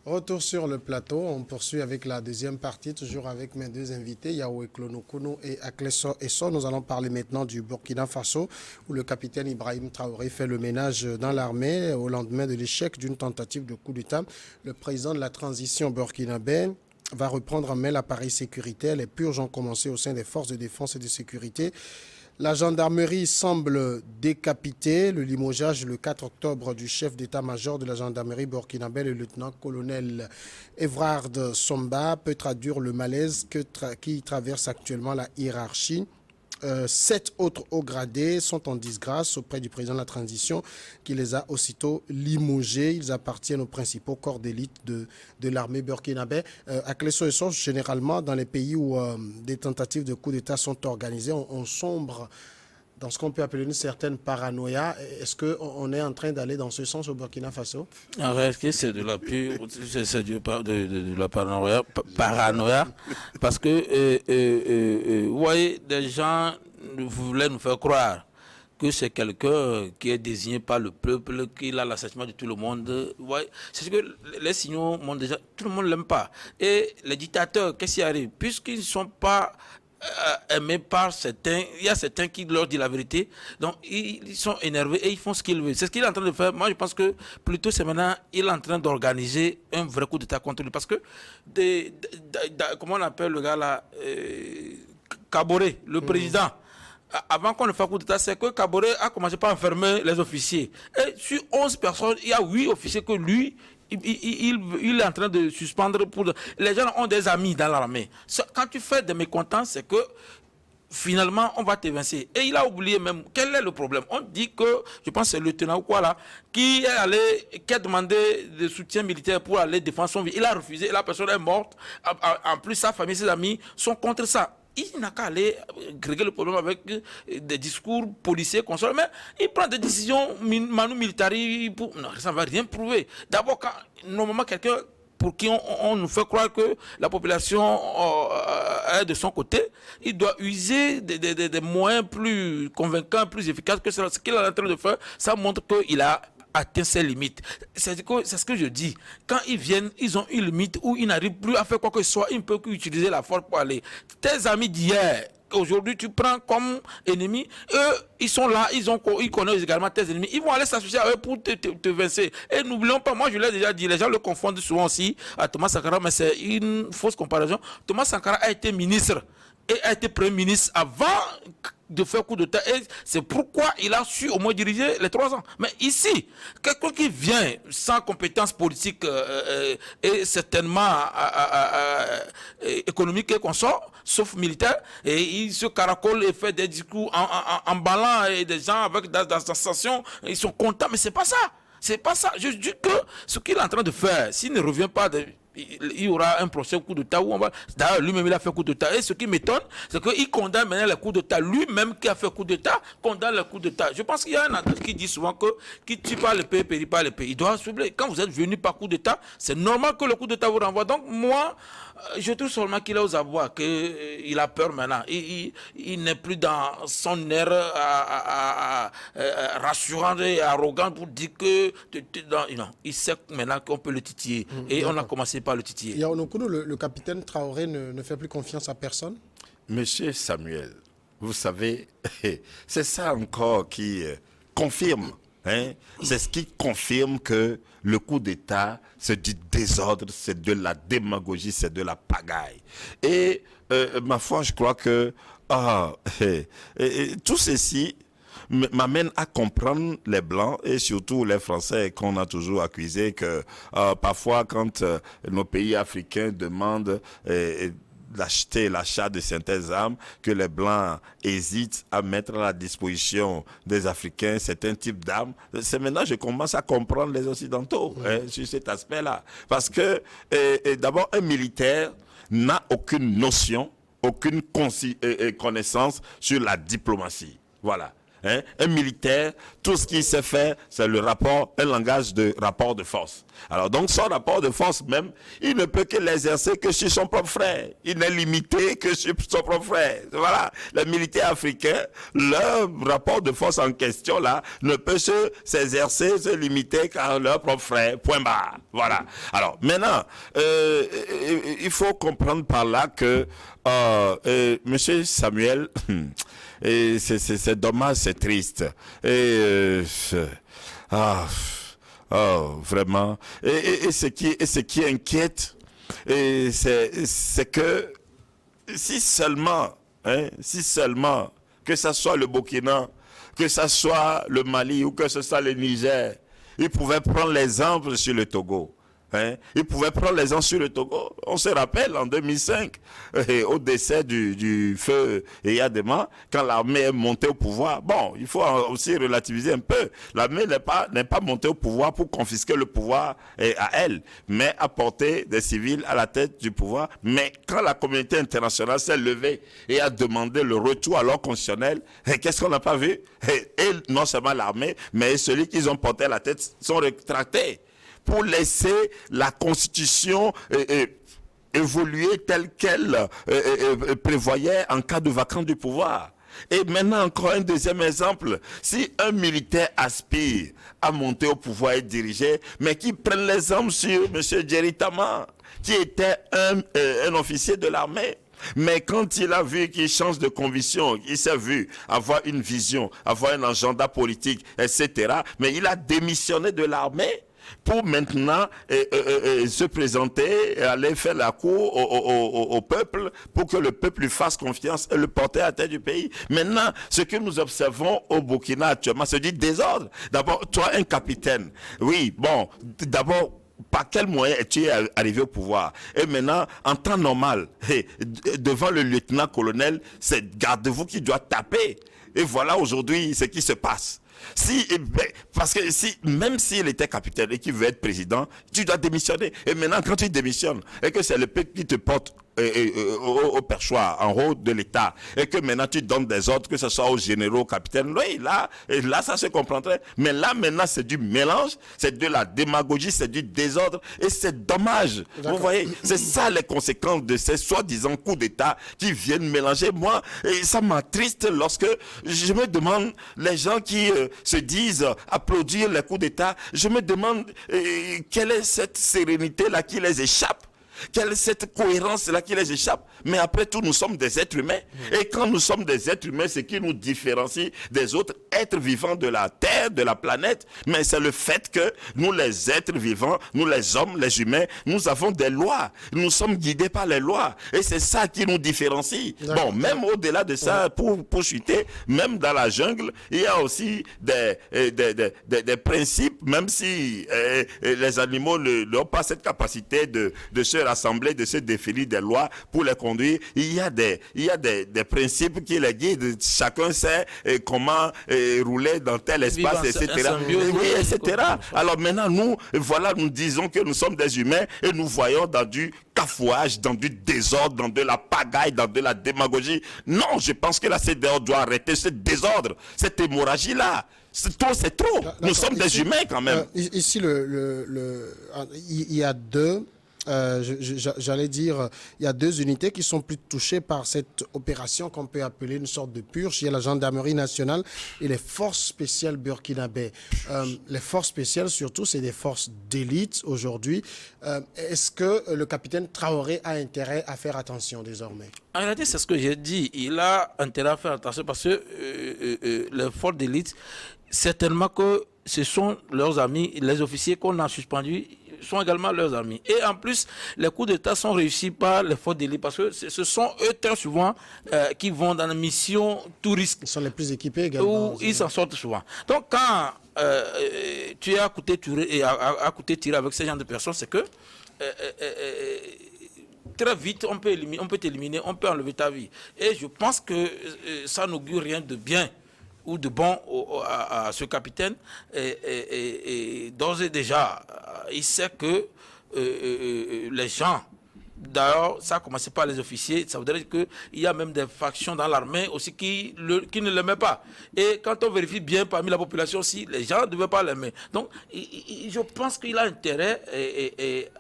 Retour sur le plateau, on poursuit avec la deuxième partie, toujours avec mes deux invités, Yahweh Klonokono et Akleso Esso. Nous allons parler maintenant du Burkina Faso, où le capitaine Ibrahim Traoré fait le ménage dans l'armée au lendemain de l'échec d'une tentative de coup d'État. Le président de la transition burkinabé va reprendre en main l'appareil sécuritaire. Les purges ont commencé au sein des forces de défense et de sécurité. La gendarmerie semble décapitée. Le limogeage le 4 octobre du chef d'état-major de la gendarmerie burkinabé, le lieutenant-colonel Evrard Somba, peut traduire le malaise qui traverse actuellement la hiérarchie. 7 autres hauts gradés sont en disgrâce auprès du président de la transition qui les a aussitôt limogés. Ils appartiennent aux principaux corps d'élite de l'armée burkinabé. À Clé-sur-Essonge, généralement, dans les pays où des tentatives de coup d'État sont organisées, on sombre dans ce qu'on peut appeler une certaine paranoïa. Est-ce qu'on est en train d'aller dans ce sens au Burkina Faso? En réalité, c'est de la pure, c'est de la paranoïa, parce que, vous voyez, des gens voulaient nous faire croire que c'est quelqu'un qui est désigné par le peuple, qu'il a l'assentiment de tout le monde. Ouais, c'est ce que les signaux montrent déjà, tout le monde ne l'aime pas. Et les dictateurs, qu'est-ce qui arrive? Puisqu'ils ne sont pas aimés par certains, il y a certains qui leur disent la vérité, donc ils sont énervés et ils font ce qu'ils veulent. C'est ce qu'il est en train de faire. Moi je pense que plutôt c'est maintenant il est en train d'organiser un vrai coup d'état contre lui, parce que comment on appelle le gars là, Kaboré, le président, avant qu'on ne fasse coup d'état, c'est que Kaboré a commencé par enfermer les officiers, et sur 11 personnes il y a 8 officiers que lui il est en train de suspendre. Les gens ont des amis dans l'armée. Quand tu fais des mécontents, c'est que finalement, on va t'évincer. Et il a oublié même, quel est le problème? On dit que, je pense que c'est le lieutenant ou quoi là, qui a demandé de soutien militaire pour aller défendre son vie. Il a refusé, et la personne est morte. En plus, sa famille, ses amis sont contre ça. Il n'a qu'à aller régler le problème avec des discours policiers, consorts, mais il prend des décisions manu militari. Non, ça ne va rien prouver. D'abord, quand normalement quelqu'un pour qui on nous fait croire que la population est de son côté, il doit user des moyens plus convaincants, plus efficaces que ce qu'il est en train de faire. Ça montre qu'il a atteint ses limites. C'est ce que je dis. Quand ils viennent, ils ont une limite où ils n'arrivent plus à faire quoi que ce soit. Ils ne peuvent qu'utiliser la force pour aller. Tes amis d'hier, aujourd'hui tu prends comme ennemi, eux ils sont là, ils connaissent également tes ennemis, ils vont aller s'associer à eux pour te vincer. Et n'oublions pas, moi je l'ai déjà dit, les gens le confondent souvent aussi à Thomas Sankara, mais c'est une fausse comparaison. Thomas Sankara a été ministre et a été premier ministre avant de faire coup d'état, et c'est pourquoi il a su au moins diriger les 3 ans. Mais ici, quelqu'un qui vient sans compétence politique et certainement économique et consort, sauf militaire, et il se caracole et fait des discours en ballant, et des gens avec des sensations, ils sont contents, mais c'est pas ça. C'est pas ça. Je dis que ce qu'il est en train de faire, s'il ne revient pas il y aura un procès coup d'état où on va. D'ailleurs, lui-même il a fait coup d'état. Et ce qui m'étonne, c'est qu'il condamne maintenant les coups d'état. Lui-même qui a fait coup d'état, condamne les coups d'état. Je pense qu'il y a un adage qui dit souvent que qui tue pas le pays, périt pas le pays. Il doit soulever. Quand vous êtes venu par coup d'état, c'est normal que le coup d'état vous renvoie. Donc moi, je trouve seulement qu'il est aux abois, qu'il a peur maintenant. Il n'est plus dans son air rassurant et arrogant pour dire que non, il sait maintenant qu'on peut le titiller. Et on a commencé par le titiller. Yaounoukoulou, le capitaine Traoré ne fait plus confiance à personne? Monsieur Samuel, vous savez, c'est ça encore qui confirme. C'est ce qui confirme que le coup d'État, c'est du désordre, c'est de la démagogie, c'est de la pagaille. Et ma foi, je crois que tout ceci m'amène à comprendre les Blancs et surtout les Français qu'on a toujours accusé que parfois quand nos pays africains demandent l'achat de certaines armes que les Blancs hésitent à mettre à la disposition des Africains certains types d'armes. C'est maintenant que je commence à comprendre les Occidentaux sur cet aspect-là. Parce que d'abord, un militaire n'a aucune notion, aucune connaissance sur la diplomatie. Voilà. Hein? Un militaire, tout ce qu'il sait faire, c'est le rapport, un langage de rapport de force. Alors donc son rapport de force même, il ne peut que l'exercer que sur son propre frère. Il n'est limité que sur son propre frère. Voilà, les militaires africains, leur rapport de force en question là, ne peut s'exercer, se limiter qu'à leur propre frère. Point barre. Voilà. Alors maintenant, il faut comprendre par là que Monsieur Samuel, c'est dommage, c'est triste. Vraiment. Et ce qui inquiète, c'est que si seulement, que ça soit le Burkina, que ça soit le Mali ou que ce soit le Niger, ils pouvaient prendre l'exemple sur le Togo. Hein? Ils pouvaient prendre l'exemple sur le Togo. On se rappelle en 2005, au décès du feu Eyadema, quand l'armée est montée au pouvoir. Bon, il faut aussi relativiser un peu. L'armée n'est pas montée au pouvoir pour confisquer le pouvoir à elle, mais apporter des civils à la tête du pouvoir. Mais quand la communauté internationale s'est levée et a demandé le retour à l'ordre constitutionnel, qu'est-ce qu'on n'a pas vu? Et non seulement l'armée, mais celui qu'ils ont porté à la tête sont rétractés, pour laisser la Constitution évoluer telle qu'elle prévoyait en cas de vacance du pouvoir. Et maintenant, encore un deuxième exemple. Si un militaire aspire à monter au pouvoir et diriger, mais qui prenne l'exemple sur M. Djeri Tama, qui était un officier de l'armée. Mais quand il a vu qu'il change de conviction, il s'est vu avoir une vision, avoir un agenda politique, etc., mais il a démissionné de l'armée pour maintenant se présenter et aller faire la cour au peuple pour que le peuple lui fasse confiance et le porter à la tête du pays. Maintenant, ce que nous observons au Burkina actuellement, c'est du désordre. D'abord, toi, un capitaine, oui, bon, d'abord, par quel moyen es-tu arrivé au pouvoir? Et maintenant, en temps normal, devant le lieutenant-colonel, c'est garde-vous qui doit taper. Et voilà aujourd'hui ce qui se passe. Parce que même s'il était capitaine et qu'il veut être président, tu dois démissionner. Et maintenant, quand tu démissionnes et que c'est le peuple qui te porte au perchoir, en haut de l'État, et que maintenant tu donnes des ordres, que ce soit aux généraux, aux capitaines, oui, là, ça se comprendrait. Mais là, maintenant, c'est du mélange, c'est de la démagogie, c'est du désordre, et c'est dommage. Vous voyez, c'est ça les conséquences de ces soi-disant coups d'État qui viennent mélanger. Moi, et ça m'attriste lorsque je me demande, les gens qui se disent applaudir les coups d'État, je me demande quelle est cette sérénité-là qui les échappe. Quelle est cette cohérence-là qui les échappe? Mais après tout, nous sommes des êtres humains. Et quand nous sommes des êtres humains, ce qui nous différencie des autres êtres vivants de la Terre, de la planète, mais c'est le fait que nous, les êtres vivants, nous, les hommes, les humains, nous avons des lois. Nous sommes guidés par les lois. Et c'est ça qui nous différencie. Bon, même au-delà de ça, pour chuter, même dans la jungle, il y a aussi des principes, même si les animaux n'ont pas cette capacité de se rassembler, de se définir des lois pour les conduire. Il y a des principes qui les guident. Chacun sait comment rouler dans tel espace, etc. Oui, etc. Alors maintenant, nous disons que nous sommes des humains et nous voyons dans du cafouage, dans du désordre, dans de la pagaille, dans de la démagogie. Non, je pense que la CEDEAO doit arrêter ce désordre, cette hémorragie-là. C'est trop. Nous sommes des humains quand même. Ici, il y a deux... j'allais dire, il y a deux unités qui sont plus touchées par cette opération qu'on peut appeler une sorte de purge. Il y a la gendarmerie nationale et les forces spéciales burkinabè. Les forces spéciales, surtout, c'est des forces d'élite aujourd'hui. Est-ce que le capitaine Traoré a intérêt à faire attention désormais? En réalité, c'est ce que j'ai dit. Il a intérêt à faire attention parce que les forces d'élite, certainement que ce sont leurs amis, les officiers qu'on a suspendus sont également leurs amis. Et en plus, les coups d'État sont réussis par les forces d'élite parce que ce sont eux très souvent qui vont dans la mission tout risque. Ils sont les plus équipés également. Où ils s'en sortent souvent. Donc quand tu es à côté tirer avec ce genre de personnes, c'est que très vite, on peut t'éliminer, on peut enlever ta vie. Et je pense que ça n'augure rien de bien ou de bon à ce capitaine. Et d'ores et déjà, il sait que les gens D'ailleurs, ça a commencé par les officiers. Ça voudrait dire qu'il y a même des factions dans l'armée aussi qui ne l'aimaient pas. Et quand on vérifie bien parmi la population aussi, les gens ne devaient pas l'aimer. Donc, je pense qu'il a intérêt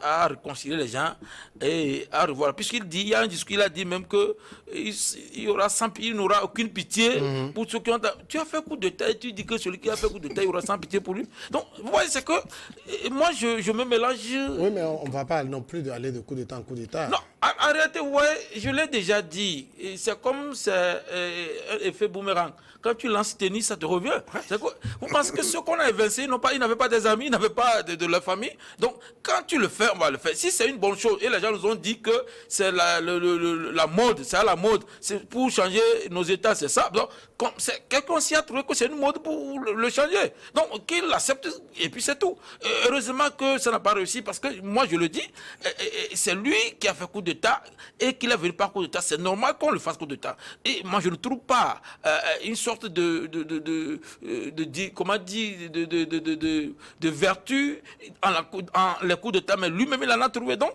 à réconcilier les gens et à revoir. Puisqu'il dit, il y a un discours, il a dit même qu'il n'aura aucune pitié pour ceux qui ont... Tu as fait coup de tête, tu dis que celui qui a fait coup de tête, il aura sans pitié pour lui. Donc, vous voyez, c'est que moi, je me mélange... Oui, mais on ne va pas non plus aller de coup d'état en coup d'état. Non, arrêtez, ouais, je l'ai déjà dit. C'est comme un effet boomerang. Quand tu lances tennis, ça te revient. Vous pensez que ceux qu'on a évincés, ils n'avaient pas des amis, ils n'avaient pas de leur famille. Donc, quand tu le fais, on va le faire. Si c'est une bonne chose, et les gens nous ont dit que c'est la mode, c'est à la mode, c'est pour changer nos états, c'est ça. Donc, quelqu'un s'y a trouvé que c'est une mode pour le changer. Donc, qu'il l'accepte, et puis c'est tout. Heureusement que ça n'a pas réussi, parce que moi, je le dis, c'est lui qui a fait coup d'État et qu'il a venu par coup d'État. C'est normal qu'on le fasse coup d'État. Et moi, je ne trouve pas une sorte de vertu en les coups d'État, mais lui-même, il en a trouvé. Donc,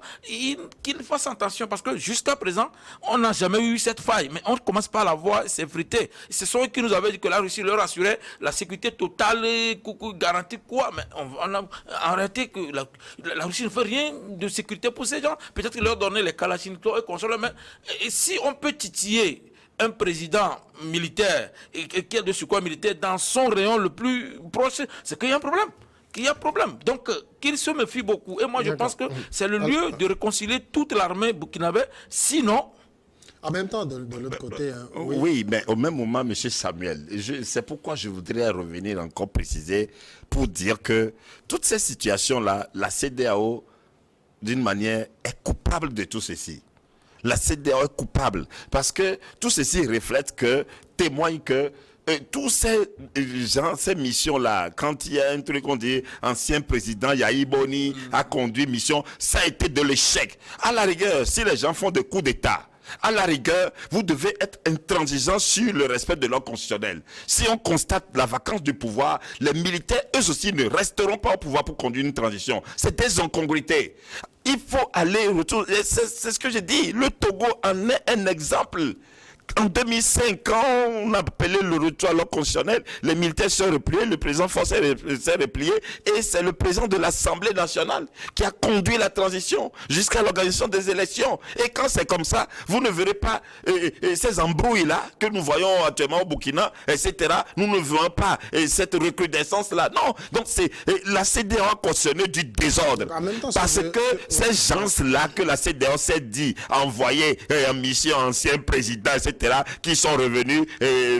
qu'il fasse attention, parce que jusqu'à présent, on n'a jamais eu cette faille. Mais on commence par la voir s'effriter. Ce sont eux qui nous avaient dit que la Russie leur assurait la sécurité totale, garantie quoi. Mais on a arrêté que la Russie ne fait rien de sécurité pour ces gens. Peut-être qu'ils leur donnaient les Kalachnikov et consoles, mais si on peut titiller un président militaire qui a de surcroît militaire dans son rayon le plus proche, c'est qu'il y a un problème. Donc, qu'il se méfie beaucoup. Et moi, je pense que c'est le lieu de réconcilier toute l'armée burkinabé. Sinon... En même temps, de l'autre côté... Oui, mais au même moment, M. Samuel, c'est pourquoi je voudrais revenir encore préciser pour dire que toutes ces situations-là, la CEDEAO, d'une manière, est coupable de tout ceci. La CEDEAO est coupable parce que tout ceci témoigne que tous ces gens, ces missions-là, quand il y a un truc qu'on dit, ancien président Yahi Boni a conduit mission, ça a été de l'échec. À la rigueur, si les gens font des coups d'État, à la rigueur, vous devez être intransigeant sur le respect de l'ordre constitutionnel. Si on constate la vacance du pouvoir, les militaires, eux aussi, ne resteront pas au pouvoir pour conduire une transition. C'est des incongruités. Il faut aller retour. C'est ce que j'ai dit. Le Togo en est un exemple. En 2005, quand on a appelé le retour à l'ordre constitutionnel, les militaires se sont repliés, le président français s'est replié, et c'est le président de l'Assemblée nationale qui a conduit la transition jusqu'à l'organisation des élections. Et quand c'est comme ça, vous ne verrez pas ces embrouilles-là que nous voyons actuellement au Burkina, etc. Nous ne verrons pas cette recrudescence-là. Non, donc c'est la CEDEAO a cautionné du désordre. Parce que ces gens-là que la CEDEAO s'est dit envoyer en mission ancien président, etc., qui sont revenus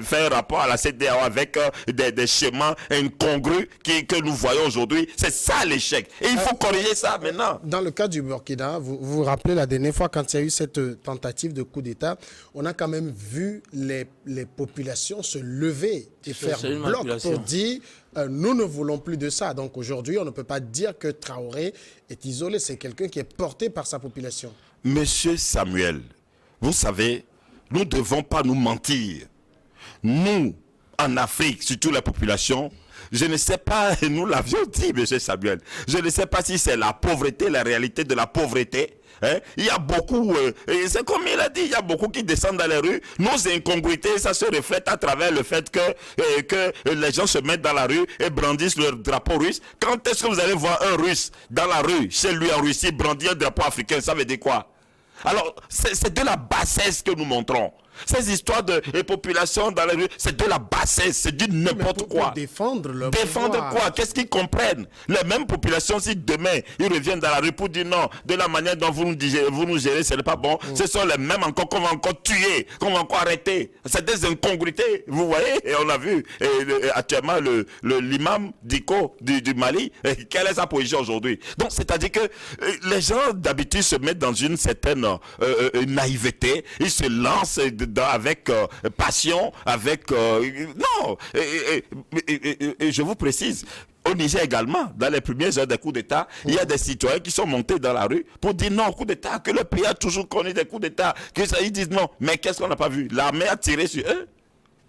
faire rapport à la CEDEAO avec des schémas incongrus que nous voyons aujourd'hui. C'est ça l'échec. Et il faut corriger ça maintenant. Dans le cas du Burkina, vous vous rappelez la dernière fois quand il y a eu cette tentative de coup d'État, on a quand même vu les populations se lever et faire bloc pour dire nous ne voulons plus de ça. Donc aujourd'hui, on ne peut pas dire que Traoré est isolé. C'est quelqu'un qui est porté par sa population. Monsieur Samuel, vous savez, nous ne devons pas nous mentir. Nous, en Afrique, surtout la population, je ne sais pas, nous l'avions dit, M. Samuel, je ne sais pas si c'est la pauvreté, la réalité de la pauvreté. Il y a beaucoup, c'est comme il a dit, il y a beaucoup qui descendent dans les rues. Nos incongruités, ça se reflète à travers le fait que les gens se mettent dans la rue et brandissent leur drapeau russe. Quand est-ce que vous allez voir un Russe dans la rue, chez lui en Russie, brandir un drapeau africain? Ça veut dire quoi? Alors, c'est de la bassesse que nous montrons. Ces histoires de population dans les rues, c'est de la bassesse, c'est du n'importe quoi. Défendre quoi? Qu'est-ce qu'ils comprennent? Les mêmes populations, si demain, ils reviennent dans la rue pour dire non, de la manière dont vous nous gérez, ce n'est pas bon, ce sont les mêmes encore qu'on va encore tuer, qu'on va encore arrêter. C'est des incongruités, vous voyez? Et on a vu actuellement l'imam Diko du Mali, quelle est sa position aujourd'hui? Donc, c'est-à-dire que les gens d'habitude se mettent dans une certaine naïveté, ils se lancent avec passion, avec... non, et je vous précise, au Niger également, dans les premières heures des coups d'État, il y a des citoyens qui sont montés dans la rue pour dire non au coup d'État, que le pays a toujours connu des coups d'État, qu'ils disent non, mais qu'est-ce qu'on n'a pas vu? L'armée a tiré sur eux.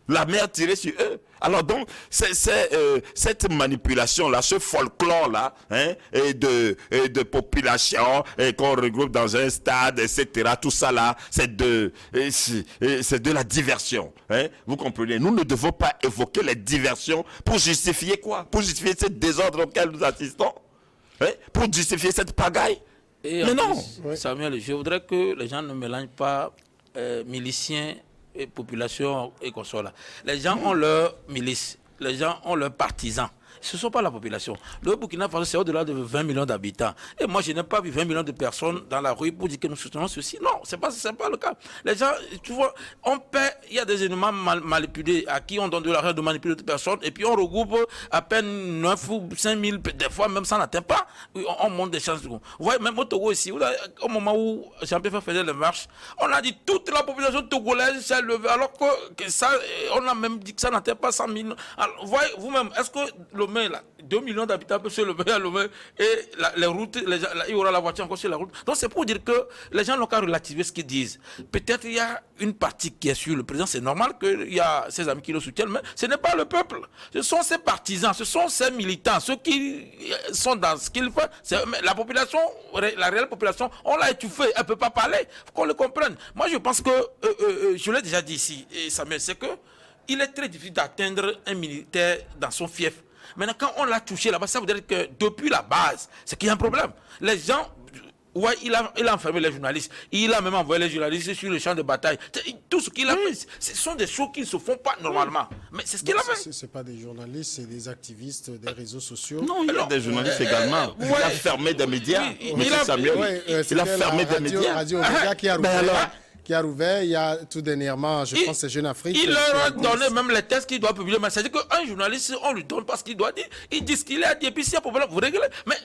La mer tirée sur eux. Alors donc, cette manipulation-là, ce folklore-là, hein, et de population et qu'on regroupe dans un stade, etc., tout ça là, c'est de la diversion. Hein. Vous comprenez? Nous ne devons pas évoquer les diversions pour justifier quoi? Pour justifier ce désordre auquel nous assistons? Hein? Pour justifier cette pagaille? Et Mais non! plus, Samuel, je voudrais que les gens ne mélangent pas miliciens et population et qu'on soit là. Les gens ont leur milice, les gens ont leurs partisans. Ce ne sont pas la population. Le Burkina Faso, c'est au-delà de 20 millions d'habitants. Et moi, je n'ai pas vu 20 millions de personnes dans la rue pour dire que nous soutenons ceci. Non, ce n'est pas le cas. Les gens, tu vois, on paie, il y a des éléments manipulés à qui on donne de l'argent de manipuler d'autres personnes et puis on regroupe à peine 9 ou 5 000, des fois même ça n'atteint pas. On monte des chances. Vous voyez, même au Togo ici, au moment où Jean-Pierre faisait les marches, on a dit toute la population togolaise s'est levée alors que ça, on a même dit que ça n'atteint pas 100 000. Alors, vous voyez, vous-même, est-ce que là, 2 millions d'habitants peuvent se lever à Lomé et les routes, il y aura la voiture encore sur la route. Donc c'est pour dire que les gens n'ont qu'à relativiser ce qu'ils disent. Peut-être il y a une partie qui est sur le président, c'est normal qu'il y a ses amis qui le soutiennent, mais ce n'est pas le peuple. Ce sont ses partisans, ce sont ses militants, ceux qui sont dans ce qu'il fait. La population, la réelle population, on l'a étouffée, elle ne peut pas parler. Il faut qu'on le comprenne. Moi je pense que, je l'ai déjà dit ici, et Samuel, c'est que il est très difficile d'atteindre un militaire dans son fief. Maintenant, quand on l'a touché là-bas, ça veut dire que depuis la base, c'est qu'il y a un problème. Les gens, ouais, il a enfermé les journalistes. Il a même envoyé les journalistes sur le champ de bataille. Tout ce qu'il a fait, ce sont des choses qui ne se font pas normalement. Mais c'est ce qu'il a fait. Ce n'est pas des journalistes, c'est des activistes des réseaux sociaux. Non, il y a des journalistes également. Il a fermé des médias. Monsieur Samuel, il a fermé des médias. Radio qui a rouvert, il y a tout dernièrement, je pense, c'est Jeune Afrique. Il leur a donné même les textes qu'il doit publier. Mais c'est-à-dire qu'un journaliste, on lui donne pas ce qu'il doit dire. Il dit ce qu'il a dit, et puis s'il y a problème, vous réglez. Mais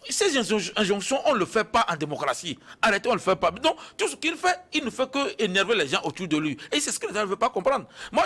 ces injonctions, on ne le fait pas en démocratie. Arrêtez, on ne le fait pas. Donc, tout ce qu'il fait, il ne fait que énerver les gens autour de lui. Et c'est ce que les gens ne veulent pas comprendre. Moi,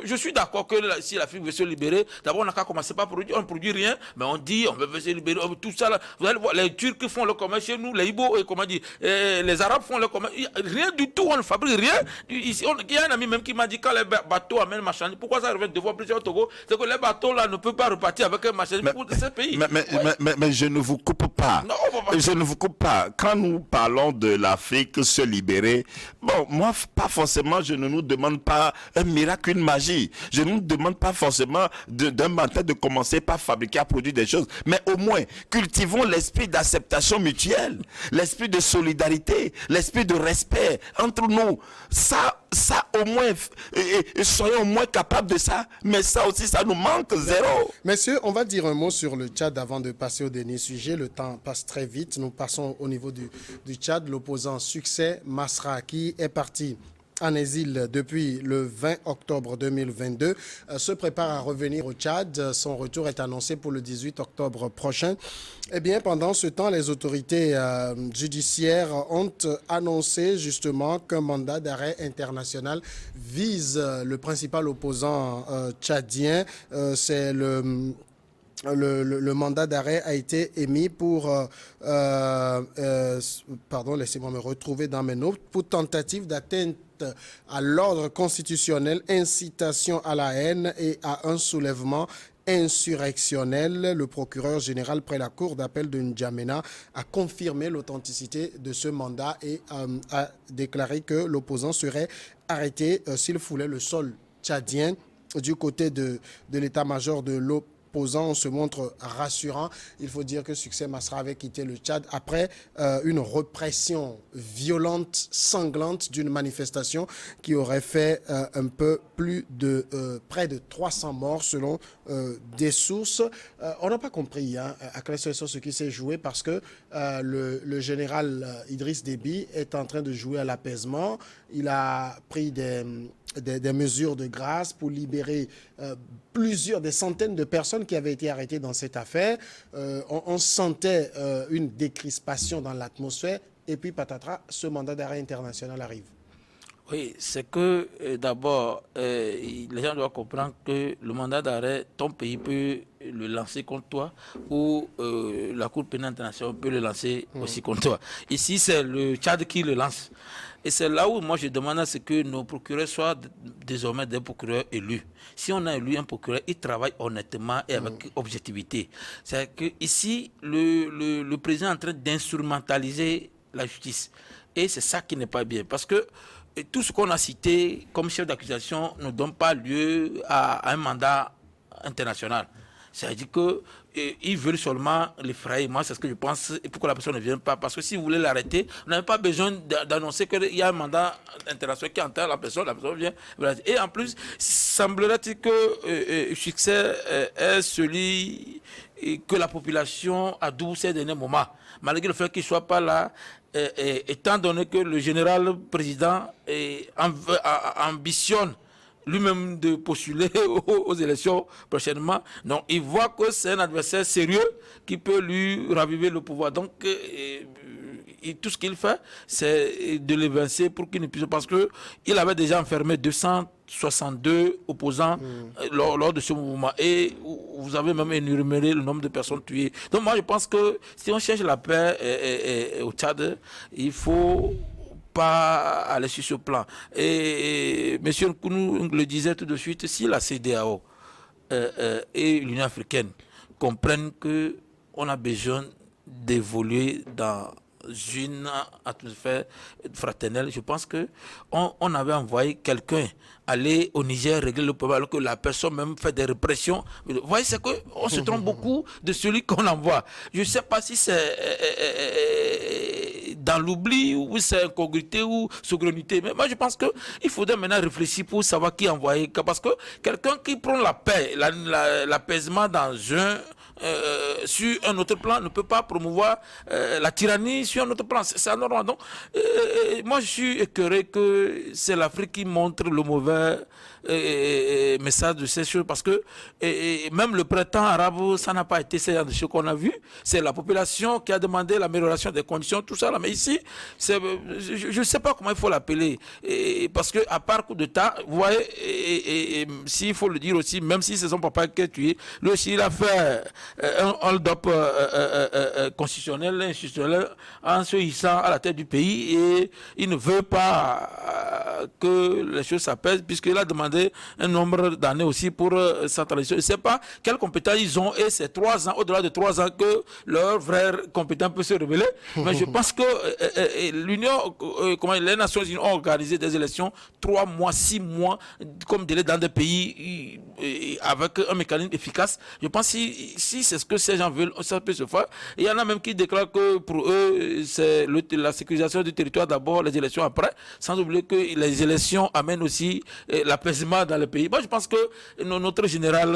je suis d'accord que si l'Afrique veut se libérer, d'abord, on n'a qu'à commencer par produire. On ne produit rien, mais on dit, on veut se libérer, tout ça. Là. Vous allez voir, les Turcs font le commerce chez nous, les Ibo, comment dire, les Arabes font le commerce. Rien du tout. On ne fabrique rien. Ici, il y a un ami même qui m'a dit quand les bateaux amènent marchandises, pourquoi ça revient deux fois plus cher au Togo? C'est que les bateaux là ne peuvent pas repartir avec un marchandise pour ces pays. Mais je ne vous coupe pas. Non, je ne vous coupe pas. Quand nous parlons de l'Afrique se libérer, bon, moi, pas forcément, je ne nous demande pas un miracle, une magie. Je ne nous demande pas forcément d'un matin de commencer par fabriquer, à produire des choses. Mais au moins, cultivons l'esprit d'acceptation mutuelle, l'esprit de solidarité, l'esprit de respect entre nous. Ça au moins, soyons au moins capables de ça. Mais ça aussi, ça nous manque zéro. Messieurs, on va dire un mot sur le Tchad avant de passer au dernier sujet. Le temps passe très vite. Nous passons au niveau du Tchad. L'opposant Succès Masra, qui est parti en exil depuis le 20 octobre 2022, se prépare à revenir au Tchad. Son retour est annoncé pour le 18 octobre prochain. Eh bien, pendant ce temps, les autorités judiciaires ont annoncé justement qu'un mandat d'arrêt international vise le principal opposant tchadien. C'est le mandat d'arrêt a été émis pour, pardon, laissez-moi me retrouver dans mes notes, pour tentative d'atteinte à l'ordre constitutionnel, incitation à la haine et à un soulèvement insurrectionnel. Le procureur général près la cour d'appel de N'Djamena a confirmé l'authenticité de ce mandat et a déclaré que l'opposant serait arrêté s'il foulait le sol tchadien. Du côté de l'état-major de l'opposant, on se montre rassurant. Il faut dire que Succès Masra avait quitté le Tchad après une répression violente, sanglante d'une manifestation qui aurait fait un peu plus de près de 300 morts selon des sources. On n'a pas compris à ce qui s'est joué parce que le général Idriss Déby est en train de jouer à l'apaisement. Il a pris des mesures de grâce pour libérer des centaines de personnes qui avaient été arrêtées dans cette affaire. On sentait une décrispation dans l'atmosphère et puis patatras, ce mandat d'arrêt international arrive. Oui, c'est que d'abord, les gens doivent comprendre que le mandat d'arrêt, ton pays peut le lancer contre toi ou la Cour pénale internationale peut le lancer aussi contre toi. Ici, c'est le Tchad qui le lance. Et c'est là où moi je demande à ce que nos procureurs soient désormais des procureurs élus. Si on a élu un procureur, il travaille honnêtement et avec objectivité. C'est que ici, le président est en train d'instrumentaliser la justice. Et c'est ça qui n'est pas bien. Parce que tout ce qu'on a cité comme chef d'accusation ne donne pas lieu à un mandat international. C'est-à-dire qu'ils veulent seulement l'effrayer. Moi, c'est ce que je pense. Et pourquoi la personne ne vient pas? Parce que si vous voulez l'arrêter, vous n'avez pas besoin d'annoncer qu'il y a un mandat international qui enterre la personne vient. Et en plus, semblerait-il que le succès est celui que la population a doué ces derniers moments. Malgré le fait qu'il ne soit pas là, étant donné que le général président ambitionne lui-même de postuler aux élections prochainement. Donc, il voit que c'est un adversaire sérieux qui peut lui raviver le pouvoir. Donc, tout ce qu'il fait, c'est de l'évincer pour qu'il ne puisse... Parce qu'il avait déjà enfermé 262 opposants lors de ce mouvement. Et vous avez même énuméré le nombre de personnes tuées. Donc, moi, je pense que si on cherche la paix au Tchad, il faut... pas aller sur ce plan. Et M. Nkounou le disait tout de suite, si la CEDEAO et l'Union africaine comprennent qu'on a besoin d'évoluer dans une atmosphère fraternelle, je pense qu'on avait envoyé quelqu'un aller au Niger régler le problème alors que la personne même fait des répressions. Vous voyez, c'est qu'on se trompe beaucoup de celui qu'on envoie. Je ne sais pas si c'est dans l'oubli ou c'est incongruité ou souveraineté. Mais moi, je pense qu'il faudrait maintenant réfléchir pour savoir qui envoyer. Parce que quelqu'un qui prend la paix, l'apaisement dans sur un autre plan ne peut pas promouvoir la tyrannie sur un autre plan. C'est anormal. Donc, moi, je suis écœuré que c'est l'Afrique qui montre le mauvais message de ces choses parce que même le printemps arabe, ça n'a pas été ce qu'on a vu. C'est la population qui a demandé l'amélioration des conditions, tout ça. Là. Mais ici, je ne sais pas comment il faut l'appeler. Parce qu'à part coup de temps, vous voyez, s'il faut le dire aussi, même si c'est son papa qui est tué, lui aussi, il a fait un hold-up constitutionnel, institutionnel, en se hissant à la tête du pays et il ne veut pas que les choses s'apaisent puisqu'il a demandé un nombre d'années aussi pour centraliser. Je ne sais pas quelles compétences ils ont et c'est 3 ans, au-delà de 3 ans que leur vraie compétence peut se révéler. Mais je pense que les Nations Unies ont organisé des élections 3 mois, 6 mois comme délai dans des pays avec un mécanisme efficace. Je pense que si c'est ce que ces gens veulent, ça peut se faire. Il y en a même qui déclarent que pour eux, c'est la sécurisation du territoire d'abord, les élections après, sans oublier que les élections amènent aussi l'apaisement dans le pays. Moi, je pense que notre général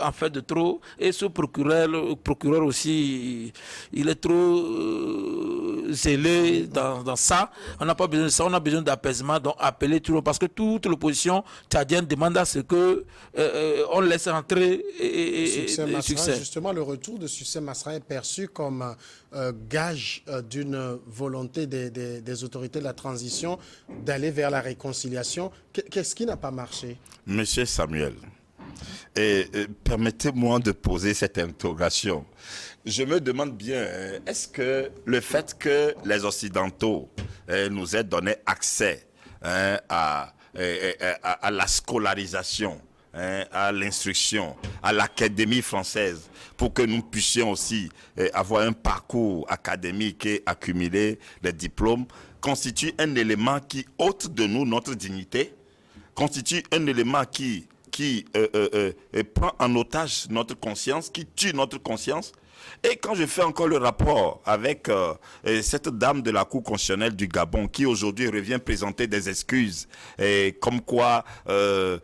en fait de trop et ce procureur aussi, il est trop zélé dans ça. On n'a pas besoin de ça, on a besoin d'apaisement, donc appeler tout le monde parce que toute l'opposition tchadienne demande à ce que on laisse entrer succès. Justement, le retour de Succès Masra est perçu comme gage d'une volonté des autorités de la transition d'aller vers la réconciliation. Qu'est-ce qui n'a pas marché? Monsieur Samuel, permettez-moi de poser cette interrogation. Je me demande bien, est-ce que le fait que les Occidentaux nous aient donné accès à la scolarisation, à l'instruction, à l'académie française, pour que nous puissions aussi avoir un parcours académique et accumuler des diplômes, constitue un élément qui ôte de nous notre dignité, constitue un élément qui prend en otage notre conscience, qui tue notre conscience. Et quand je fais encore le rapport avec cette dame de la Cour constitutionnelle du Gabon qui aujourd'hui revient présenter des excuses comme quoi elle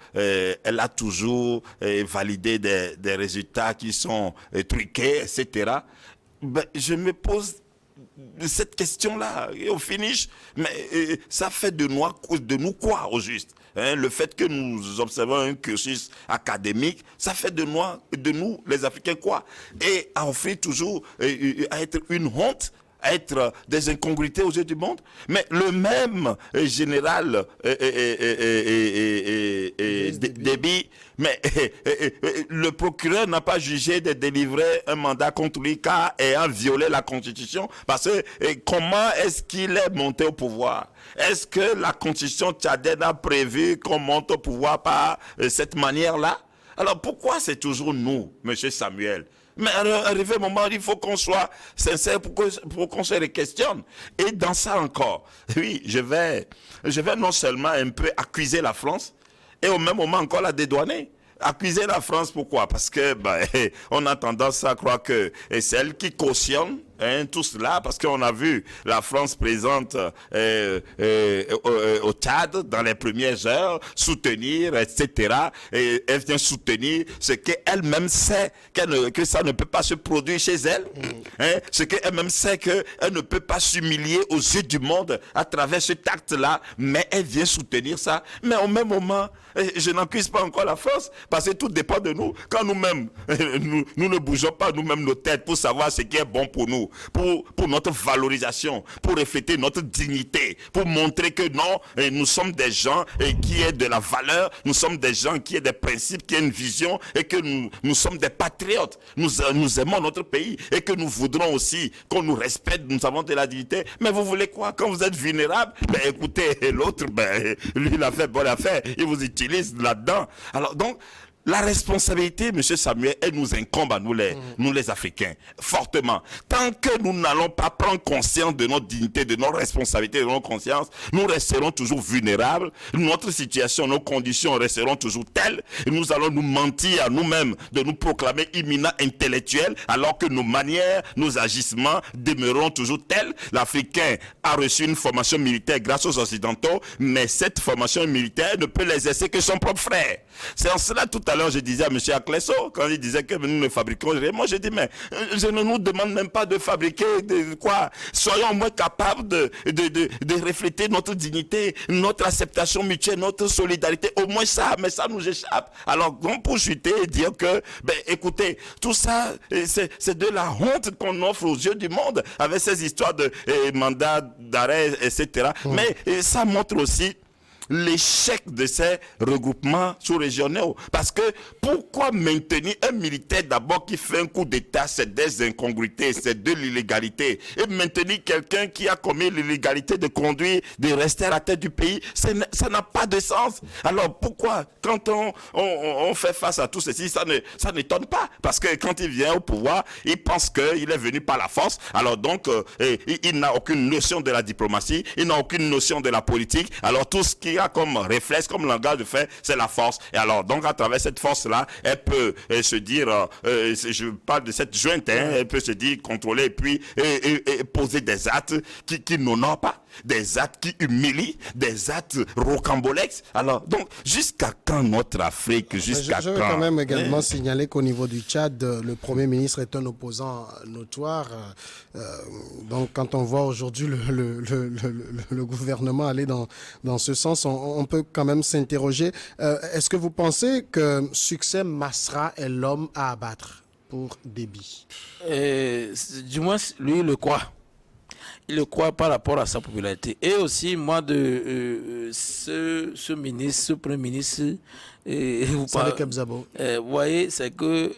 a toujours validé des résultats qui sont truqués, etc. Ben, je me pose cette question-là. Et au finish, mais ça fait de nous quoi au juste? Le fait que nous observons un cursus académique, ça fait de nous les Africains quoi? Et à offrir toujours, à être une honte être des incongruités aux yeux du monde. Mais le même général Déby, mais le procureur n'a pas jugé de délivrer un mandat contre lui car ayant violé la Constitution. Parce que comment est-ce qu'il est monté au pouvoir? Est-ce que la Constitution tchadienne a prévu qu'on monte au pouvoir par cette manière-là? Alors pourquoi c'est toujours nous, M. Samuel? Mais arrivé un moment, il faut qu'on soit sincère pour qu'on se questionne. Et dans ça encore, oui, je vais non seulement un peu accuser la France, et au même moment encore la dédouaner. Accuser la France, pourquoi? Parce que on a tendance à croire que c'est elle qui cautionne tout cela, parce qu'on a vu la France présente au Tchad dans les premières heures, soutenir, etc. Et elle vient soutenir ce qu'elle-même sait que ça ne peut pas se produire chez elle. Ce qu'elle-même sait qu'elle ne peut pas s'humilier aux yeux du monde à travers cet acte-là, mais elle vient soutenir ça. Mais au même moment, je n'accuse pas encore la France, parce que tout dépend de nous. Quand nous-mêmes, nous ne bougeons pas nous-mêmes nos têtes pour savoir ce qui est bon pour nous, pour notre valorisation, pour refléter notre dignité, pour montrer que non, nous sommes des gens qui aient de la valeur, nous sommes des gens qui aient des principes, qui aient une vision, et que nous sommes des patriotes. Nous aimons notre pays et que nous voudrons aussi qu'on nous respecte, nous avons de la dignité. Mais vous voulez quoi? Quand vous êtes vulnérable, écoutez, l'autre, lui, il a fait bonne affaire, il vous utilise là-dedans. Alors donc, la responsabilité, M. Samuel, elle nous incombe à nous les Africains, fortement. Tant que nous n'allons pas prendre conscience de notre dignité, de nos responsabilités, de nos consciences, nous resterons toujours vulnérables. Notre situation, nos conditions resteront toujours telles. Et nous allons nous mentir à nous-mêmes de nous proclamer imminents intellectuels, alors que nos manières, nos agissements demeureront toujours tels. L'Africain a reçu une formation militaire grâce aux Occidentaux, mais cette formation militaire ne peut l'exercer que son propre frère. C'est en cela tout à l'heure je disais à M. Aklesso, quand il disait que nous ne fabriquons rien, moi je dis mais je ne nous demande même pas de fabriquer de quoi. Soyons au moins capables de refléter notre dignité, notre acceptation mutuelle, notre solidarité, au moins ça, mais ça nous échappe. Alors donc pour chuter et dire que, écoutez, tout ça c'est de la honte qu'on offre aux yeux du monde avec ces histoires de mandats d'arrêt, etc. Mais ça montre aussi l'échec de ces regroupements sous-régionaux. Parce que pourquoi maintenir un militaire d'abord qui fait un coup d'État, c'est des incongruités, c'est de l'illégalité. Et maintenir quelqu'un qui a commis l'illégalité de conduire, de rester à la tête du pays, ça n'a pas de sens. Alors pourquoi, quand on fait face à tout ceci, ça n'étonne pas. Parce que quand il vient au pouvoir, il pense qu'il est venu par la force. Alors donc, il n'a aucune notion de la diplomatie, il n'a aucune notion de la politique. Alors tout ce qui a comme réflexe, comme langage de fait, c'est la force. Et alors, donc, à travers cette force-là, elle peut se dire, je parle de cette jointe, elle peut se dire, contrôler et puis poser des actes qui n'honorent pas, des actes qui humilient, des actes rocambolesques. Alors, donc, jusqu'à quand notre Afrique, jusqu'à quand? Je veux quand même également signaler qu'au niveau du Tchad, le Premier ministre est un opposant notoire. Donc, quand on voit aujourd'hui le gouvernement aller dans ce sens, on peut quand même s'interroger. Est-ce que vous pensez que Succès Masra est l'homme à abattre pour Déby? Du moins, lui, il le croit. Il le croit par rapport à sa popularité. Et aussi, moi, ce ministre, ce premier ministre, vous voyez, c'est que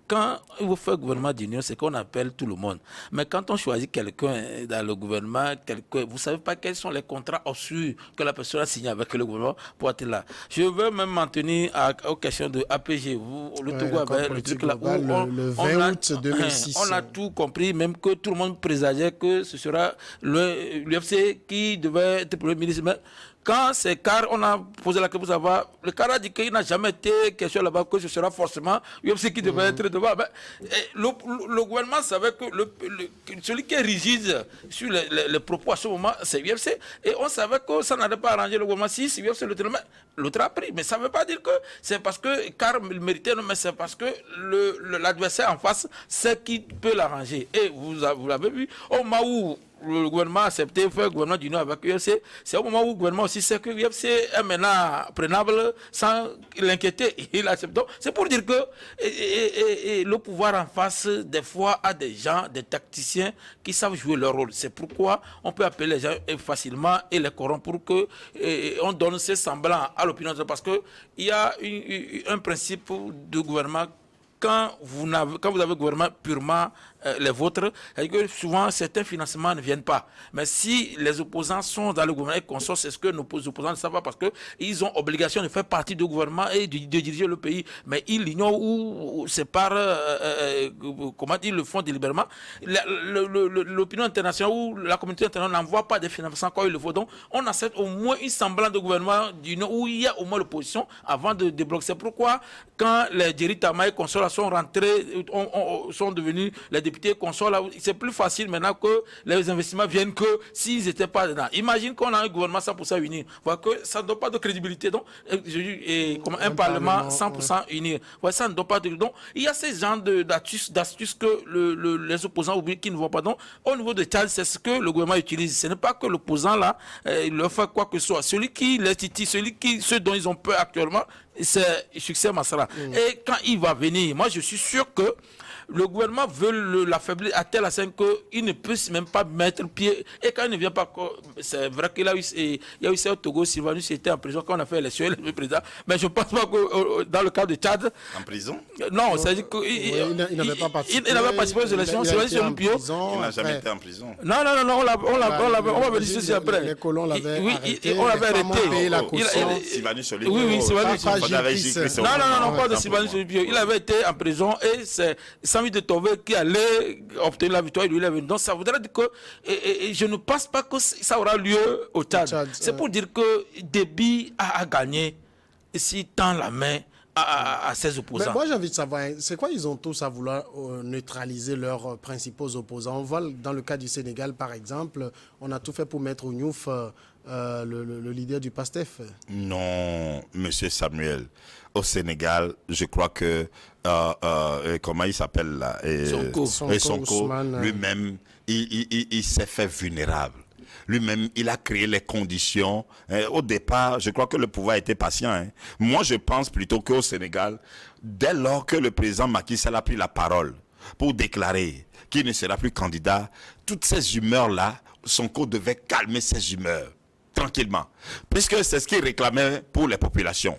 quand vous faites gouvernement d'union, c'est qu'on appelle tout le monde. Mais quand on choisit quelqu'un dans le gouvernement, vous ne savez pas quels sont les contrats obscurs que la personne a signés avec le gouvernement pour être là. Je veux même m'en tenir aux questions de APG. Le Togo avait le truc là. Le 20 août 2006. On a tout compris, même que tout le monde présageait que ce sera l'UFC qui devait être premier ministre. Mais quand c'est CAR, on a posé la question pour savoir, le CAR a dit qu'il n'a jamais été question là-bas que ce sera forcément l'UFC qui devait être devant. Le gouvernement savait que celui qui est rigide sur les propos à ce moment, c'est l'UFC. Et on savait que ça n'allait pas arranger le gouvernement si l'UFC l'autre a pris. Mais ça ne veut pas dire que c'est parce que CAR méritait, mais c'est parce que l'adversaire en face, c'est qui peut l'arranger. Et vous l'avez vu, au moment où le gouvernement a accepté de faire le gouvernement d'union avec l'UFC, c'est au moment où le gouvernement aussi sait que l'UFC est maintenant prenable sans l'inquiéter. Il accepte. Donc, c'est pour dire que le pouvoir en face, des fois, a des gens, des tacticiens qui savent jouer leur rôle. C'est pourquoi on peut appeler les gens facilement et les corrompre pour que on donne ces semblants à l'opinion. Parce qu'il y a un principe de gouvernement. Quand vous avez un gouvernement purement les vôtres, c'est-à-dire que souvent certains financements ne viennent pas. Mais si les opposants sont dans le gouvernement et qu'on sort, c'est ce que nos opposants ne savent pas parce qu'ils ont obligation de faire partie du gouvernement et de diriger le pays. Mais ils l'ignorent ou c'est par, comment dire, le font délibérément. L'opinion internationale ou la communauté internationale n'envoie pas des financements quand il le faut. Donc on accepte au moins une semblant de gouvernement où il y a au moins l'opposition avant de débloquer. C'est pourquoi quand les Jerry Tama et consorts sont rentrés, sont devenus les députés consorts là, c'est plus facile maintenant que les investissements viennent que s'ils n'étaient pas dedans. Imagine qu'on a un gouvernement 100% uni. Voilà que ça ne donne pas de crédibilité. Donc, comme un parlement 100% uni. Ouais, ça ne donne pas de. Donc, il y a ces genres d'astuces que les opposants oublient qui ne voient pas. Donc, au niveau de Tchad, c'est ce que le gouvernement utilise. Ce n'est pas que l'opposant là, il leur fait quoi que ce soit. Celui qui les titille, ceux dont ils ont peur actuellement, c'est Succès Masra. Et quand il va venir, moi je suis sûr que le gouvernement veut l'affaiblir à tel point qu'il ne peut même pas mettre pied. Et quand il ne vient pas, c'est vrai qu'il y a eu ça au Togo, Sylvanus était en prison quand on a fait l'élection, il est le président. Mais je ne pense pas que dans le cas de Tchad. En prison? Non, c'est-à-dire qu'il n'avait pas participé. Il n'avait pas participé aux élections, Sylvanus Olupio. Il n'a jamais été en prison. Non, on va venir ceci après. Les colons l'avaient arrêté. On l'avait arrêté. Sylvanus Olupio. Oui, Sylvanus. Non, pas de Sylvanus Olupio. Il avait été en prison et c'est Samy de Tové qui allait obtenir la victoire, lui il est venu. Donc ça voudrait dire que je ne pense pas que ça aura lieu au Tchad. C'est pour dire que Déby a gagné s'il tend la main à ses opposants. Mais moi j'ai envie de savoir, c'est quoi ils ont tous à vouloir neutraliser leurs principaux opposants? On voit dans le cas du Sénégal par exemple, on a tout fait pour mettre Ouniouf, le leader du PASTEF. Non, monsieur Samuel. Au Sénégal, je crois que, comment il s'appelle là, Sonko lui-même, il s'est fait vulnérable. Lui-même, il a créé les conditions. Au départ, je crois que le pouvoir était patient. Moi, je pense plutôt qu'au Sénégal, dès lors que le président Macky Sall a pris la parole pour déclarer qu'il ne sera plus candidat, toutes ces humeurs-là, Sonko devait calmer ces humeurs tranquillement, puisque c'est ce qu'il réclamait pour les populations.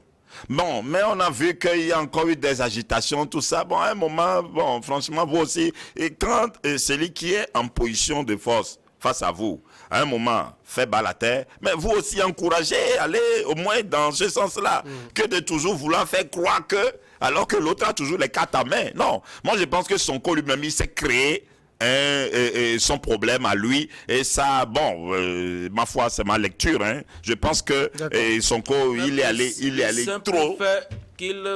Bon, mais on a vu qu'il y a encore eu des agitations, tout ça. Bon, à un moment, bon, franchement, vous aussi, et quand celui qui est en position de force face à vous, à un moment, fait bas la terre, mais vous aussi encouragez, allez au moins dans ce sens-là, que de toujours vouloir faire croire que, alors que l'autre a toujours les cartes à main. Non, moi je pense que Sonko lui-même, il s'est créé son problème à lui, et ça, bon, ma foi, c'est ma lecture, je pense que Sonko, il est allé trop. Qu'ils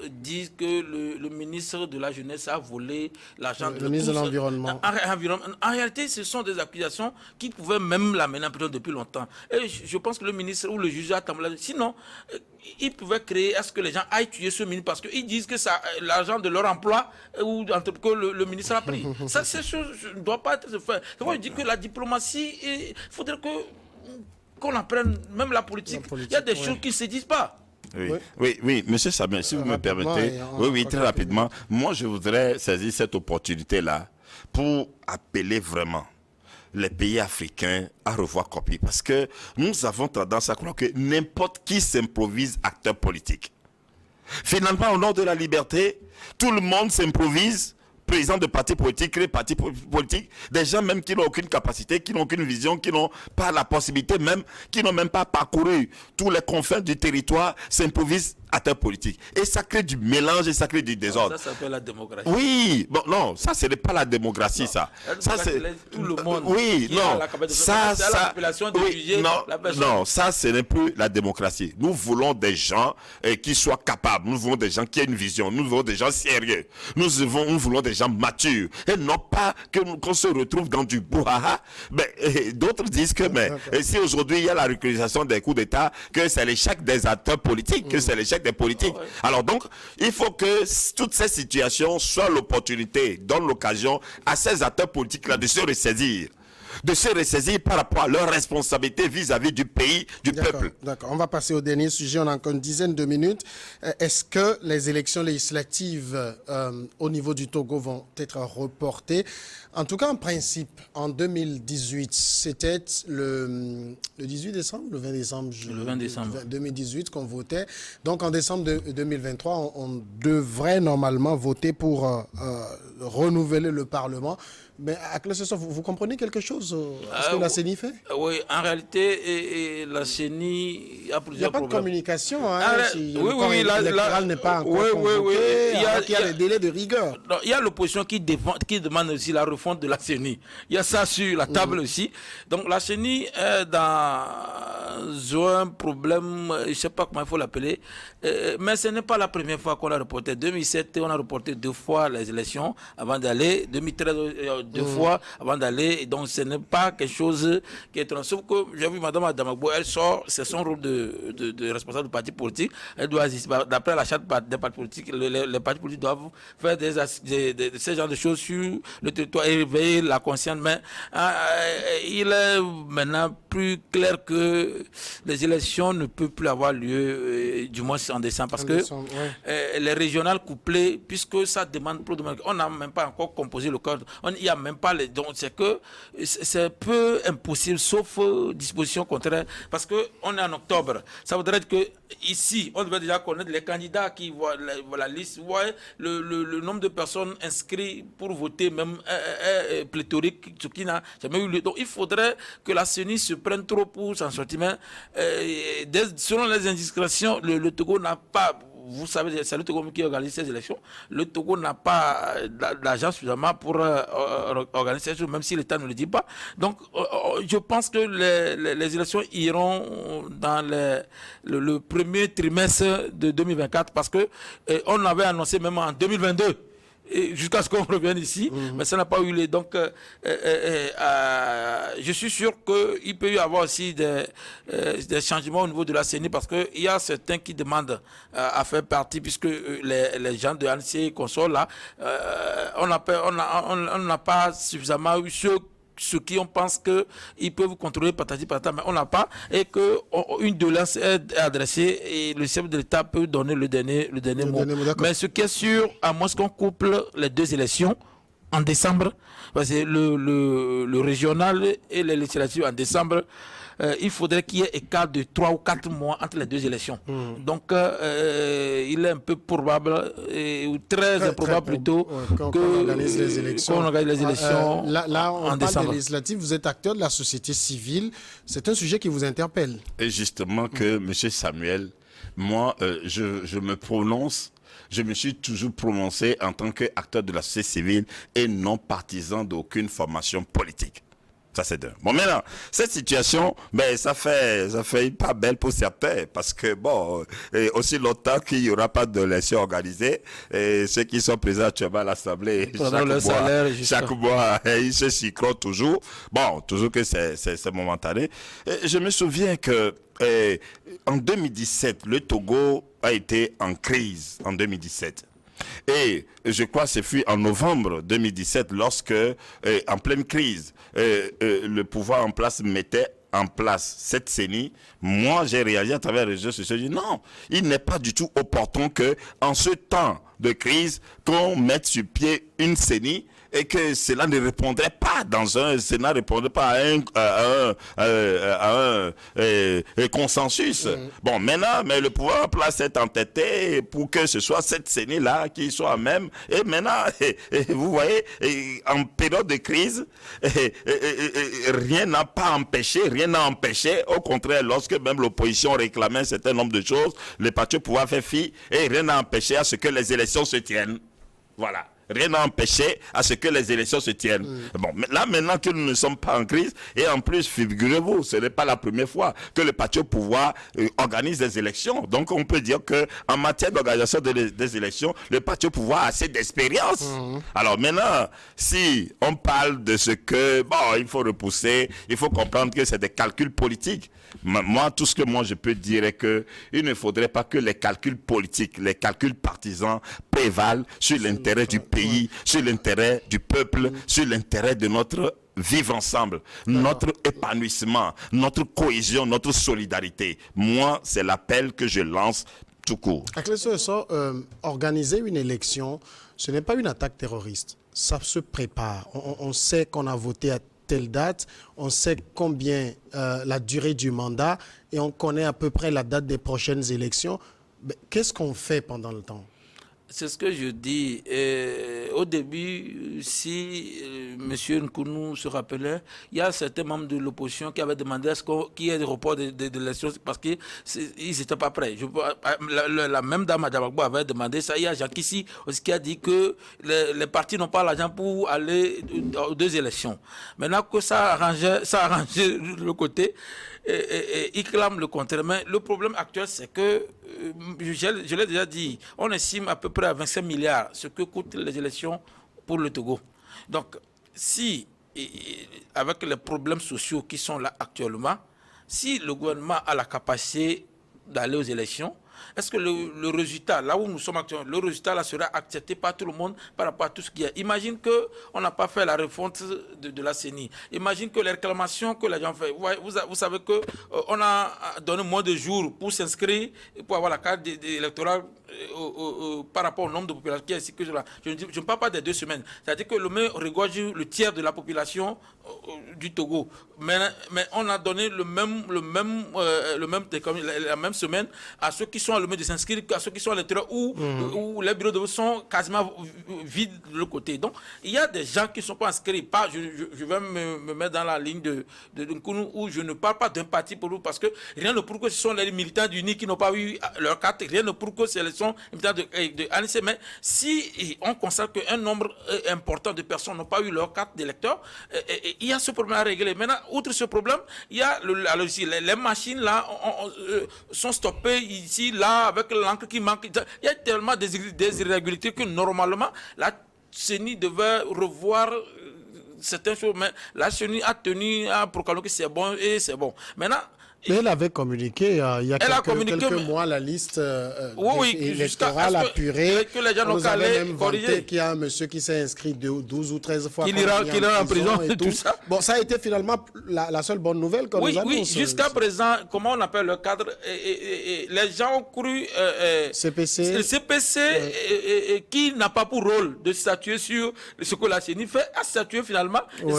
disent que le ministre de la Jeunesse a volé l'argent de le ministre de l'Environnement. En réalité, ce sont des accusations qui pouvaient même l'amener en prison depuis longtemps. Et je pense que le ministre ou le juge a tambouré. Sinon, ils pouvaient créer à ce que les gens aillent tuer ce ministre parce qu'ils disent que l'argent de leur emploi ou que le ministre a pris. Ça, ces choses ne doivent pas être fait. Moi, je dis que la diplomatie, il faudrait qu'on apprenne, même la politique. Il y a des choses qui ne se disent pas. Oui, monsieur Samuel, si vous me permettez, très rapidement, moi je voudrais saisir cette opportunité-là pour appeler vraiment les pays africains à revoir copie, parce que nous avons tendance à croire que n'importe qui s'improvise acteur politique. Finalement, au nom de la liberté, tout le monde s'improvise président de partis politiques, créer partis politiques, des gens même qui n'ont aucune capacité, qui n'ont aucune vision, qui n'ont pas la possibilité même, qui n'ont même pas parcouru tous les confins du territoire, s'improvisent acteurs politiques. Et ça crée du mélange et ça crée du désordre. Ça s'appelle la démocratie. Oui, bon, non, ça ce n'est pas la démocratie, non. Ça. Ça c'est tout le monde. Oui, non, ça, oui, non, ça ce n'est plus la démocratie. Nous voulons des gens qui soient capables. Nous voulons des gens qui aient une vision. Nous voulons des gens sérieux. Nous voulons des gens matures et non pas qu'on se retrouve dans du brouhaha. Mais d'autres disent que si aujourd'hui il y a la reculation des coups d'État, que c'est l'échec des acteurs politiques, que c'est l'échec des politiques. Oh, ouais. Alors donc, il faut que toutes ces situations soient l'opportunité, donnent l'occasion à ces acteurs politiques-là de se ressaisir. de se ressaisir par rapport à leurs responsabilités vis-à-vis du pays, du peuple. D'accord, on va passer au dernier sujet, on a encore une dizaine de minutes. Est-ce que les élections législatives au niveau du Togo vont être reportées? En tout cas, en principe, en 2018, c'était le 18 décembre, le 20 décembre, Le 20 décembre 2018 qu'on votait. Donc en décembre 2023, on devrait normalement voter pour renouveler le Parlement. Mais à vous comprenez quelque chose à ce que la CENI fait? Oui, en réalité, la CENI, il y a plusieurs problèmes. Il n'y a pas de communication. Hein, si le corps électoral n'est pas encore convoqué, il y a des délais de rigueur. Non, il y a l'opposition qui demande aussi la refonte de la CENI. Il y a ça sur la table aussi. Donc la CENI est dans un problème, je ne sais pas comment il faut l'appeler, mais ce n'est pas la première fois qu'on a reporté. 2007, on a reporté 2 fois les élections avant d'aller. 2013, 2 fois avant d'aller. Donc ce n'est pas quelque chose qui est étrange. Sauf que j'ai vu Mme Adamagbo, elle sort, c'est son rôle de responsable du parti politique. Elle doit, d'après la charte des partis politiques, les partis politiques doivent faire ce genre de choses sur le territoire et réveiller la conscience. Mais il est maintenant plus clair que les élections ne peuvent plus avoir lieu, du moins en décembre, parce que les régionales couplées, puisque ça demande trop de monde, on n'a même pas encore composé le code, il n'y a même pas les dons, c'est que c'est peu impossible, sauf disposition contraire, parce qu'on est en octobre. Ça voudrait dire que ici, on devait déjà connaître les candidats qui voient la liste, le nombre de personnes inscrites pour voter, même pléthorique, ce qui n'a jamais eu lieu. Donc il faudrait que la CENI se prenne trop pour s'en sortir. Mais selon les indiscrétions, le Togo n'a pas, vous savez, c'est le Togo qui organise ces élections. Le Togo n'a pas d'argent suffisamment pour organiser ces élections, même si l'État ne le dit pas. Donc, je pense que les élections iront dans le premier trimestre de 2024 parce que on avait annoncé même en 2022. Jusqu'à ce qu'on revienne ici, mais ça n'a pas eu lieu. Donc, je suis sûr qu'il peut y avoir aussi des changements au niveau de la CENI parce qu'il y a certains qui demandent à faire partie, puisque les gens de ANC consorts là, on n'a pas suffisamment eu ceux qui on pense qu'ils peuvent contrôler patati patata, mais on n'a pas, et qu'une doléance est adressée et le chef de l'État peut donner le dernier mot. Mais ce qui est sûr, à moins qu'on couple les 2 élections en décembre, parce que le régional et les législatives en décembre, il faudrait qu'il y ait écart de 3 ou 4 mois entre les 2 élections. Donc, il est un peu probable, ou très improbable plutôt, qu'on organise les élections, là, on en parle décembre. des législatives, vous êtes acteur de la société civile. C'est un sujet qui vous interpelle. Et justement que, M. Samuel, moi, je me prononce. Je me suis toujours prononcé en tant qu'acteur de la société civile et non partisan d'aucune formation politique. Ça, c'est deux. Bon, maintenant, cette situation, ça fait pas belle pour certains, parce que, aussi longtemps qu'il n'y aura pas d'élection organisée, ceux qui sont présents actuellement à l'Assemblée, chaque mois, ils se cyclent toujours. Bon, toujours que c'est momentané. Et je me souviens que, en 2017, le Togo a été en crise, en 2017. Et je crois que ce fut en novembre 2017 lorsque, en pleine crise, le pouvoir en place mettait en place cette CENI. Moi, j'ai réagi à travers les réseaux sociaux. J'ai dit non, il n'est pas du tout opportun qu'en ce temps de crise, qu'on mette sur pied une CENI et que cela ne répondrait pas cela ne répondrait pas à un consensus. Bon, maintenant, mais le pouvoir en place est entêté pour que ce soit cette CENI-là qui soit même. Et maintenant, vous voyez, en période de crise, rien n'a empêché. Au contraire, lorsque même l'opposition réclamait un certain nombre de choses, les partis pouvaient faire fi et rien n'a empêché à ce que les élections se tiennent. Voilà. Rien n'a empêché à ce que les élections se tiennent. Bon, là, maintenant que nous ne sommes pas en crise, et en plus, figurez-vous, ce n'est pas la première fois que le parti au pouvoir organise des élections. Donc, on peut dire qu'en matière d'organisation des élections, le parti au pouvoir a assez d'expérience. Alors maintenant, si on parle de ce que, il faut repousser, il faut comprendre que c'est des calculs politiques. Moi, tout ce que je peux dire est qu'il ne faudrait pas que les calculs politiques, les calculs partisans prévalent sur l'intérêt du pays, sur l'intérêt du peuple, sur l'intérêt de notre vivre ensemble, notre épanouissement, notre cohésion, notre solidarité. Moi, c'est l'appel que je lance tout court. Organiser une élection, ce n'est pas une attaque terroriste. Ça se prépare. On sait qu'on a voté à telle date, on sait combien la durée du mandat et on connaît à peu près la date des prochaines élections. Qu'est-ce qu'on fait pendant le temps? C'est ce que je dis. Au début, si M. Nkounou se rappelait, il y a certains membres de l'opposition qui avaient demandé qu'il y ait des reports d'élections parce qu'ils n'étaient pas prêts. La même dame à Djabagbo avait demandé ça. Il y a Jacques ici aussi qui a dit que les partis n'ont pas l'argent pour aller aux 2 élections. Maintenant que ça a arrangé le côté, il clame le contraire. Mais le problème actuel, c'est que, je l'ai déjà dit, on estime à peu près à 25 milliards ce que coûtent les élections pour le Togo. Donc, si, avec les problèmes sociaux qui sont là actuellement, si le gouvernement a la capacité d'aller aux élections, est-ce que le résultat, là où nous sommes actuellement, le résultat là sera accepté par tout le monde par rapport à tout ce qu'il y a? Imagine qu'on n'a pas fait la refonte de la CENI. Imagine que les réclamations que les gens font. Vous savez qu'on a donné moins de jours pour s'inscrire, pour avoir la carte électorale par rapport au nombre de populations qui est ici. Je ne parle pas des 2 semaines. C'est-à-dire que le maire regorge le tiers de la population du Togo. Mais on a donné la même semaine à ceux qui sont à le de s'inscrire, à ceux qui sont à l'intérieur où les bureaux de vote sont quasiment vides de l'autre côté. Donc, il y a des gens qui ne sont pas inscrits. Je vais me mettre dans la ligne de Nkounou où je ne parle pas d'un parti pour vous parce que rien ne prouve que ce sont les militants d'UNI qui n'ont pas eu leur carte. Rien ne prouve que ce sont les militants de ANC. Mais si on constate qu'un nombre important de personnes n'ont pas eu leur carte d'électeur, il y a ce problème à régler. Maintenant, outre ce problème, il y a les machines là sont stoppées ici, là, avec l'encre qui manque. Il y a tellement des irrégularités que normalement, la CENI devait revoir certaines choses. Mais la CENI a tenu à proclamer que c'est bon et c'est bon. Maintenant, mais elle avait communiqué il y a quelques mois la liste électorale apurée. Que les gens nous avait même vanté qu'il y a un monsieur qui s'est inscrit 12 ou 13 fois. Qu'il ira en prison et tout ça. Bon, ça a été finalement la seule bonne nouvelle qu'on nous annonce. Oui, jusqu'à présent, comment on appelle le cadre, les gens ont cru CPC. Le CPC qui n'a pas pour rôle de statuer sur ce que la CENI fait, a statué finalement. Oui.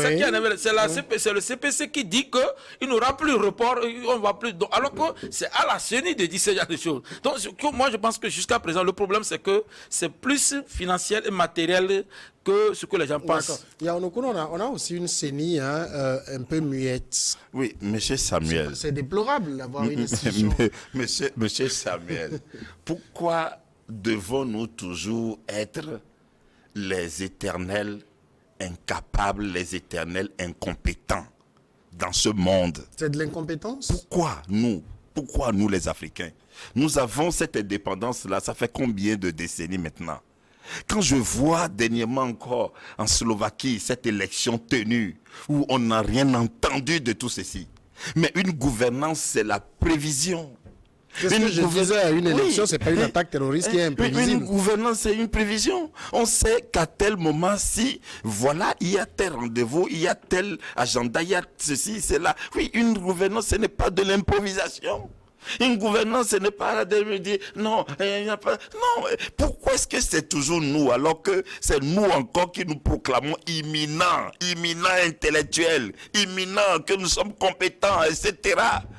C'est le CPC qui dit qu'il n'aura plus report. On va plus. Donc, alors que c'est à la CENI de dire ce genre de choses. Donc, moi, je pense que jusqu'à présent, le problème, c'est que c'est plus financier et matériel que ce que les gens pensent. On a aussi une CENI un peu muette. Oui, monsieur Samuel. C'est déplorable d'avoir une institution. Monsieur Samuel, pourquoi devons-nous toujours être les éternels incapables, les éternels incompétents dans ce monde? C'est de l'incompétence? Pourquoi nous les Africains? Nous avons cette indépendance-là, ça fait combien de décennies maintenant? Quand je vois dernièrement encore en Slovaquie cette élection tenue, où on n'a rien entendu de tout ceci. Mais une gouvernance, c'est la prévision. C'est ce que je disais à une élection, c'est pas une attaque terroriste qui est imprévisible. Une gouvernance, c'est une prévision. On sait qu'à tel moment, si, voilà, il y a tel rendez-vous, il y a tel agenda, il y a ceci, cela. Oui, une gouvernance, ce n'est pas de l'improvisation. Une gouvernance, ce n'est pas de me dire, non, il n'y a pas... Non, pourquoi est-ce que c'est toujours nous, alors que c'est nous encore qui nous proclamons imminents intellectuels, imminents, que nous sommes compétents, etc.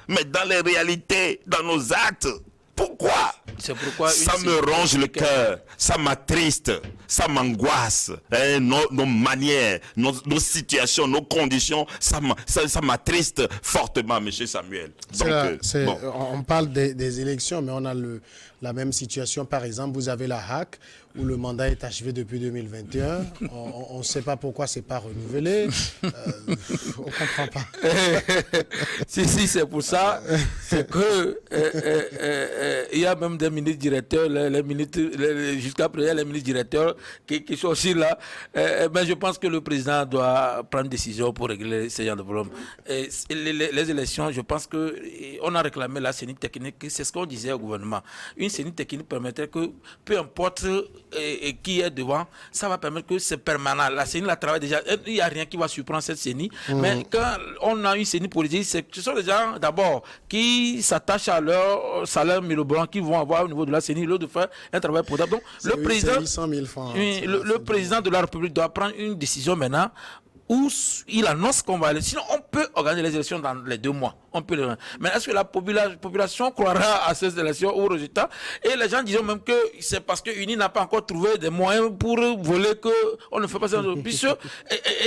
Mais dans les réalités, dans nos actes, pourquoi? C'est pourquoi ça me ronge le cœur, ça m'attriste, ça m'angoisse. Nos manières, nos situations, nos conditions, ça m'attriste fortement, M. Samuel. Donc, on parle des élections, mais on a la même situation. Par exemple, vous avez la HAC, où le mandat est achevé depuis 2021. On ne sait pas pourquoi ce n'est pas renouvelé. On ne comprend pas. Si, c'est pour ça. C'est que Il y a même des ministres directeurs, jusqu'à présent, les ministres directeurs qui sont aussi là. Mais je pense que le président doit prendre une décision pour régler ce genre de problème. Les élections, je pense qu'on a réclamé la CENI technique, c'est ce qu'on disait au gouvernement. Une CENI technique permettrait que, peu importe qui est devant, ça va permettre que c'est permanent. La CENI la travaille déjà. Il n'y a rien qui va surprendre cette CENI. Mais quand on a une CENI politique, ce sont les gens d'abord qui s'attachent à leur salaire mirobolant qu'ils vont avoir au niveau de la CENI, de faire un travail potable. Donc, le président, 800 000 francs, le président de la République doit prendre une décision maintenant où il annonce qu'on va aller. Sinon, on peut organiser les élections dans les 2 mois. On peut mais est-ce que la population croira à ces élections ou aux résultats? Et les gens disent même que c'est parce que UNI n'a pas encore trouvé des moyens pour voler qu'on ne fait pas ça.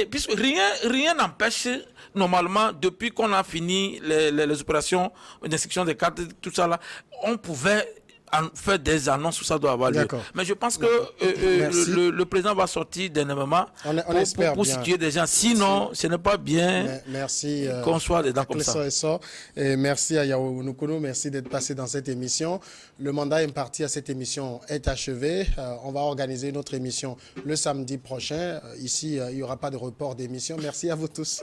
Puisque rien n'empêche, normalement, depuis qu'on a fini les opérations d'inscription des cartes, tout ça là, on pouvait faire des annonces où ça doit avoir lieu. Mais je pense que le président va sortir dernièrement pour situer des gens. Sinon, ce n'est pas bien qu'on soit dedans comme ça. Et merci à Yao Nukunu, merci d'être passé dans cette émission. Le mandat imparti à cette émission est achevé. On va organiser une autre émission le samedi prochain. Ici, il n'y aura pas de report d'émission. Merci à vous tous.